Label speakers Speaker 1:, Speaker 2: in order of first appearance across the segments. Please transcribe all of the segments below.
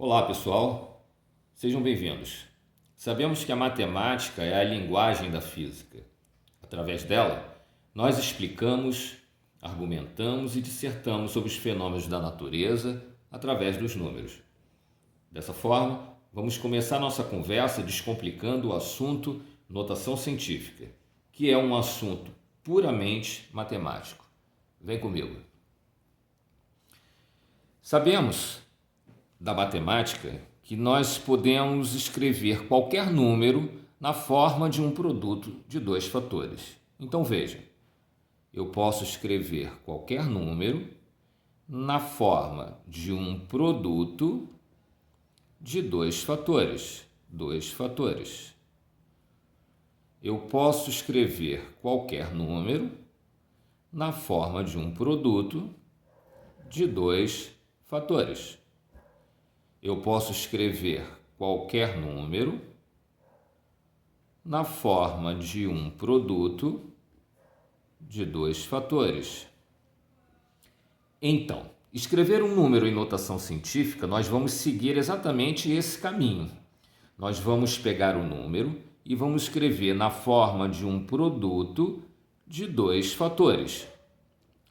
Speaker 1: Olá, pessoal. Sejam bem-vindos. Sabemos que a matemática é a linguagem da física. Através dela, nós explicamos, argumentamos e dissertamos sobre os fenômenos da natureza através dos números. Dessa forma, vamos começar nossa conversa descomplicando o assunto notação científica, que é um assunto puramente matemático. Vem comigo. Sabemos da matemática que nós podemos escrever qualquer número na forma de um produto de dois fatores. Então veja, eu posso escrever qualquer número na forma de um produto de dois fatores. Eu posso escrever qualquer número na forma de um produto de dois fatores. Eu posso escrever qualquer número na forma de um produto de dois fatores. Então, escrever um número em notação científica, nós vamos seguir exatamente esse caminho. Nós vamos pegar o número e vamos escrever na forma de um produto de dois fatores.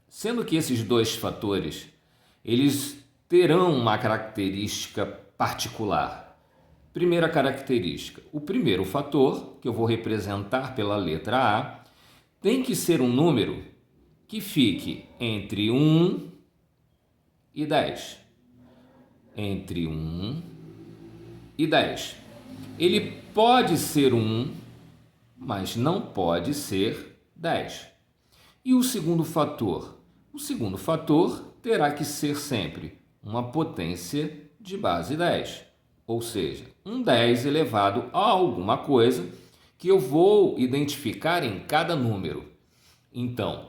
Speaker 1: Sendo que esses dois fatores, eles terão uma característica particular. Primeira característica, o primeiro fator, que eu vou representar pela letra A, tem que ser um número que fique entre 1 e 10. Entre 1 e 10. Ele pode ser 1, mas não pode ser 10. E o segundo fator? O segundo fator terá que ser sempre uma potência de base 10, ou seja, um 10 elevado a alguma coisa que eu vou identificar em cada número. Então,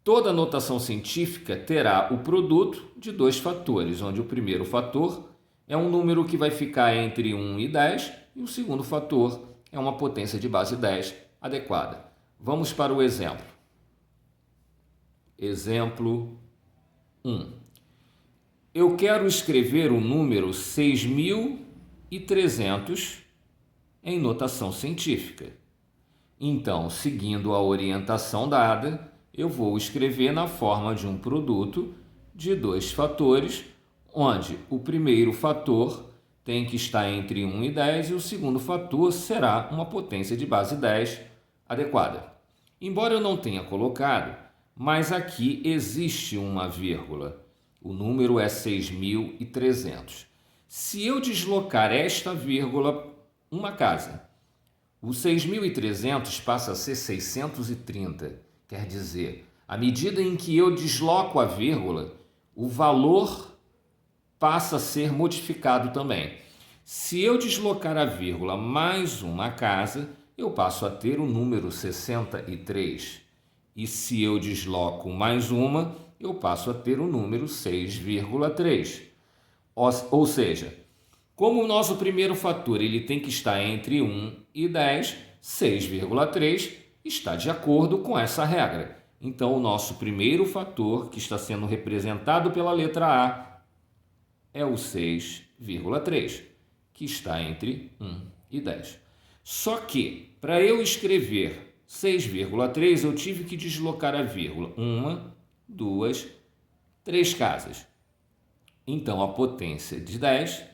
Speaker 1: toda notação científica terá o produto de dois fatores, onde o primeiro fator é um número que vai ficar entre 1 e 10 e o segundo fator é uma potência de base 10 adequada. Vamos para o exemplo. Exemplo 1. Eu quero escrever o número 6.300 em notação científica. Então, seguindo a orientação dada, eu vou escrever na forma de um produto de dois fatores, onde o primeiro fator tem que estar entre 1 e 10 e o segundo fator será uma potência de base 10 adequada. Embora eu não tenha colocado, mas aqui existe uma vírgula. O número é 6.300. Se eu deslocar esta vírgula uma casa, o 6.300 passa a ser 630. Quer dizer, à medida em que eu desloco a vírgula, o valor passa a ser modificado também. Se eu deslocar a vírgula mais uma casa, eu passo a ter o número 63. E se eu desloco mais uma, eu passo a ter o número 6,3. Ou seja, como o nosso primeiro fator ele tem que estar entre 1 e 10, 6,3 está de acordo com essa regra. Então, o nosso primeiro fator, que está sendo representado pela letra A, é o 6,3, que está entre 1 e 10. Só que, para eu escrever 6,3, eu tive que deslocar a vírgula 1, 2, 3 casas. Então, a potência de 10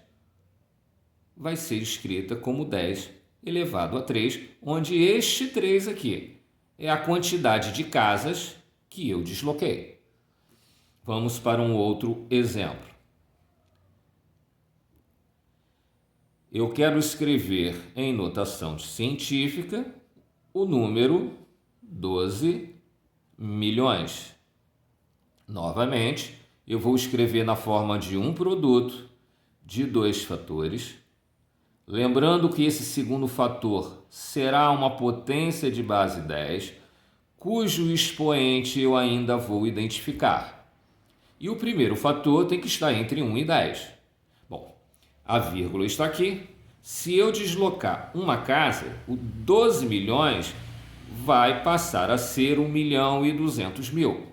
Speaker 1: vai ser escrita como 10 elevado a 3, onde este 3 aqui é a quantidade de casas que eu desloquei. Vamos para um outro exemplo. Eu quero escrever em notação científica o número 12 milhões. Novamente, eu vou escrever na forma de um produto de dois fatores. Lembrando que esse segundo fator será uma potência de base 10, cujo expoente eu ainda vou identificar. E o primeiro fator tem que estar entre 1 e 10. Bom, a vírgula está aqui. Se eu deslocar uma casa, o 12 milhões vai passar a ser 1.200.000.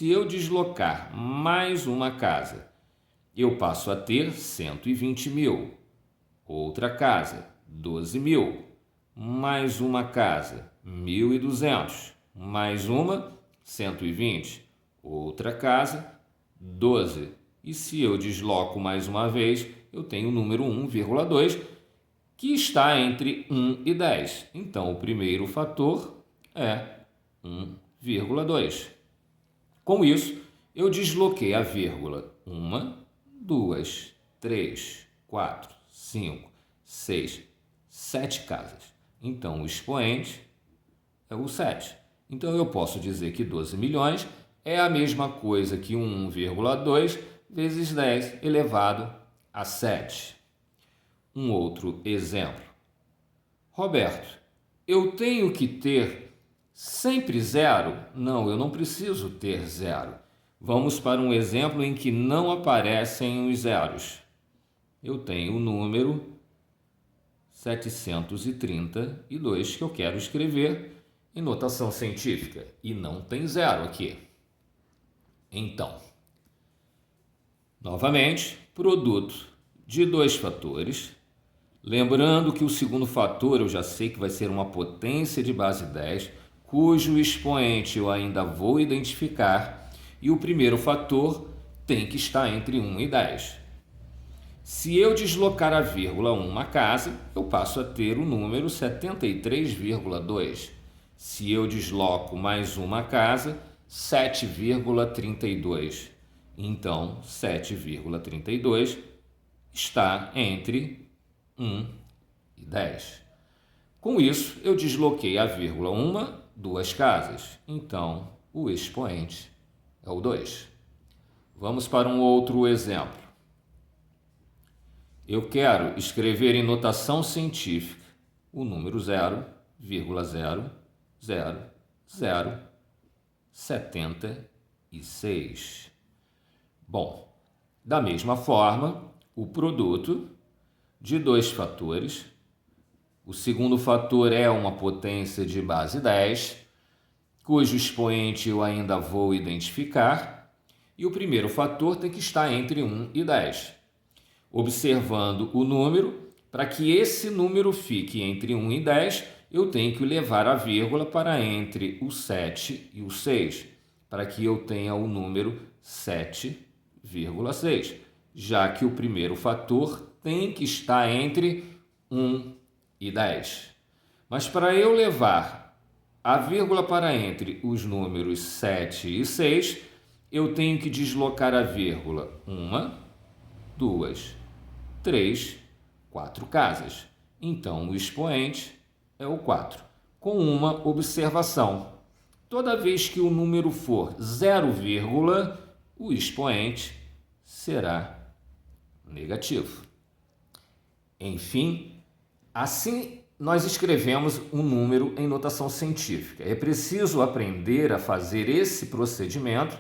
Speaker 1: Se eu deslocar mais uma casa eu passo a ter 120.000. Outra casa, 12.000. Mais uma casa, 1.200. Mais uma, 120. Outra casa, 12. E se eu desloco mais uma vez, eu tenho o número 1,2, que está entre 1 e 10. Então, o primeiro fator é 1,2. Com isso, eu desloquei a vírgula 1, 2, 3, 4, 5, 6, 7 casas. Então, o expoente é o 7. Então, eu posso dizer que 12 milhões é a mesma coisa que 1,2 vezes 10 elevado a 7. Um outro exemplo. Roberto, eu tenho que ter sempre zero? Não, eu não preciso ter zero. Vamos para um exemplo em que não aparecem os zeros. Eu tenho o número 732 que eu quero escrever em notação científica e não tem zero aqui. Então, novamente, produto de dois fatores. Lembrando que o segundo fator eu já sei que vai ser uma potência de base 10, cujo expoente eu ainda vou identificar, e o primeiro fator tem que estar entre 1 e 10. Se eu deslocar a vírgula uma casa, eu passo a ter o número 73,2. Se eu desloco mais uma casa, 7,32. Então, 7,32 está entre 1 e 10. Com isso, eu desloquei a vírgula uma, duas casas. Então, o expoente é o 2. Vamos para um outro exemplo. Eu quero escrever em notação científica o número 0,00076. Bom, da mesma forma, o produto de dois fatores. O segundo fator é uma potência de base 10, cujo expoente eu ainda vou identificar, e o primeiro fator tem que estar entre 1 e 10. Observando o número, para que esse número fique entre 1 e 10, eu tenho que levar a vírgula para entre o 7 e o 6, para que eu tenha o número 7,6, já que o primeiro fator tem que estar entre 1 e 10. Mas para eu levar a vírgula para entre os números 7 e 6, eu tenho que deslocar a vírgula 1, 2, 3, 4 casas. Então, o expoente é o 4. Com uma observação. Toda vez que o número for 0, o expoente será negativo. Enfim, assim nós escrevemos um número em notação científica. É preciso aprender a fazer esse procedimento,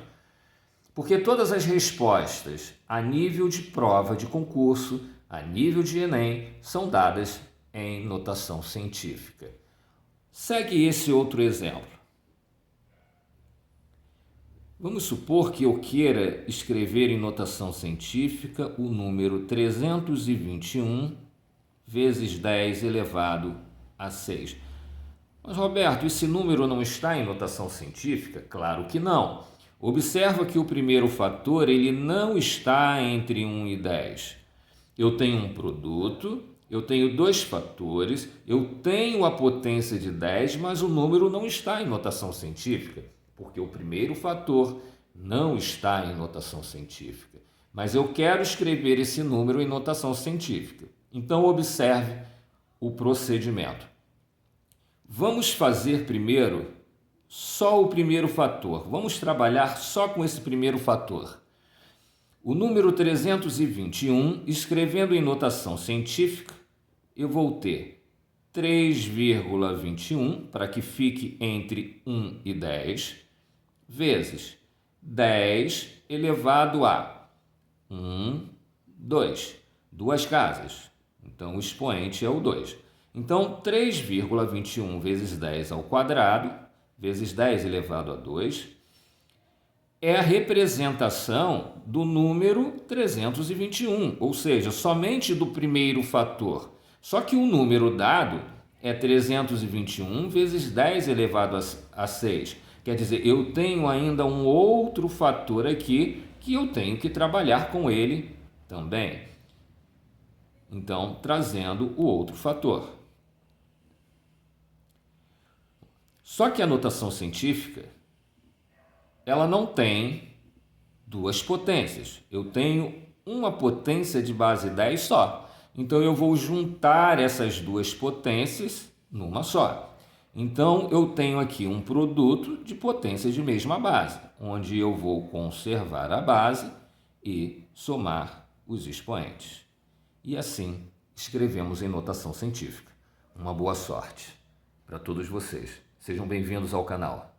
Speaker 1: porque todas as respostas a nível de prova de concurso, a nível de Enem, são dadas em notação científica. Segue esse outro exemplo. Vamos supor que eu queira escrever em notação científica o número 321 vezes 10 elevado a 6. Mas, Roberto, esse número não está em notação científica? Claro que não. Observa que o primeiro fator ele não está entre 1 e 10. Eu tenho um produto, eu tenho dois fatores, eu tenho a potência de 10, mas o número não está em notação científica, porque o primeiro fator não está em notação científica. Mas eu quero escrever esse número em notação científica. Então, observe o procedimento. Vamos fazer primeiro só o primeiro fator. Vamos trabalhar só com esse primeiro fator. O número 321, escrevendo em notação científica, eu vou ter 3,21, para que fique entre 1 e 10, vezes 10 elevado a 2, duas casas. Então, o expoente é o 2. Então, 3,21 vezes 10 ao quadrado, vezes 10 elevado a 2, é a representação do número 321, ou seja, somente do primeiro fator. Só que o número dado é 321 vezes 10 elevado a 6. Quer dizer, eu tenho ainda um outro fator aqui que eu tenho que trabalhar com ele também. Então, trazendo o outro fator. Só que a notação científica, ela não tem duas potências. Eu tenho uma potência de base 10 só. Então, eu vou juntar essas duas potências numa só. Então, eu tenho aqui um produto de potências de mesma base, onde eu vou conservar a base e somar os expoentes. E assim, escrevemos em notação científica. Uma boa sorte para todos vocês. Sejam bem-vindos ao canal.